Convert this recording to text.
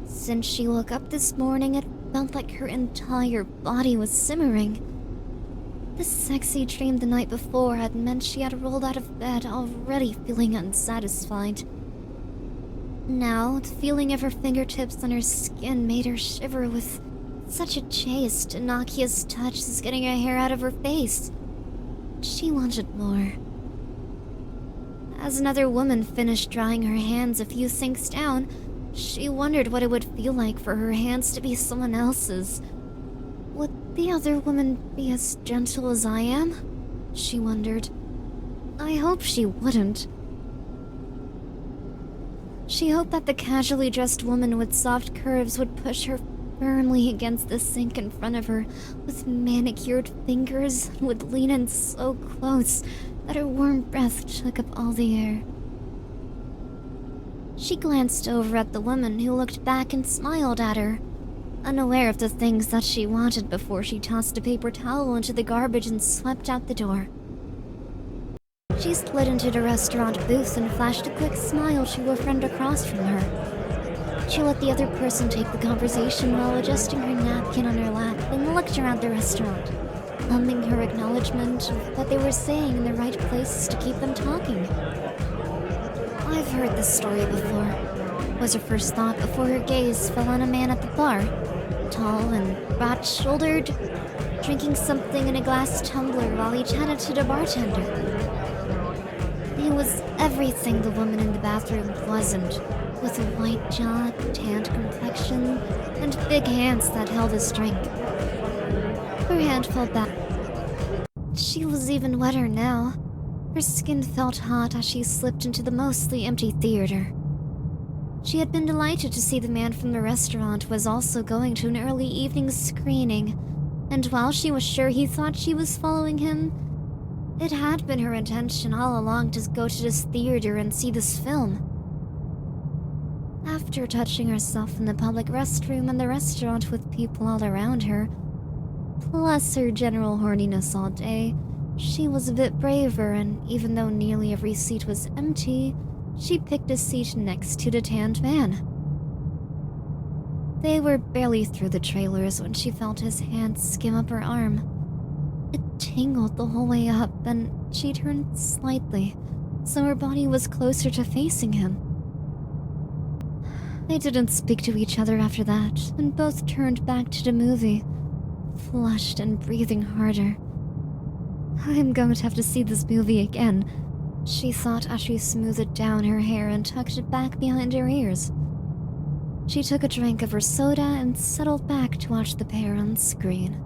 Since she woke up this morning, it felt like her entire body was simmering. The sexy dream the night before had meant she had rolled out of bed already feeling unsatisfied. Now, the feeling of her fingertips on her skin made her shiver with such a chaste, innocuous touch as getting her hair out of her face. She wanted more. As another woman finished drying her hands a few sinks down, she wondered what it would feel like for her hands to be someone else's. Would the other woman be as gentle as I am? She wondered. I hope she wouldn't. She hoped that the casually dressed woman with soft curves would push her firmly against the sink in front of her with manicured fingers and would lean in so close that her warm breath took up all the air. She glanced over at the woman who looked back and smiled at her, unaware of the things that she wanted before she tossed a paper towel into the garbage and swept out the door. She slid into the restaurant booth and flashed a quick smile to a friend across from her. She let the other person take the conversation while adjusting her napkin on her lap and looked around the restaurant, humming her acknowledgement of what they were saying in the right places to keep them talking. I've heard this story before, was her first thought before her gaze fell on a man at the bar, tall and broad-shouldered, drinking something in a glass tumbler while he chatted to the bartender. He was everything the woman in the bathroom wasn't, with a white jaw, tanned complexion, and big hands that held his drink. Her hand fell back. She was even wetter now. Her skin felt hot as she slipped into the mostly empty theater. She had been delighted to see the man from the restaurant was also going to an early evening screening, and while she was sure he thought she was following him, it had been her intention all along to go to this theater and see this film. After touching herself in the public restroom and the restaurant with people all around her, plus her general horniness all day, she was a bit braver, and even though nearly every seat was empty, she picked a seat next to the tanned man. They were barely through the trailers when she felt his hand skim up her arm. It tingled the whole way up, and she turned slightly, so her body was closer to facing him. They didn't speak to each other after that, and both turned back to the movie, flushed and breathing harder. I'm going to have to see this movie again, she thought as she smoothed down her hair and tucked it back behind her ears. She took a drink of her soda and settled back to watch the pair on screen.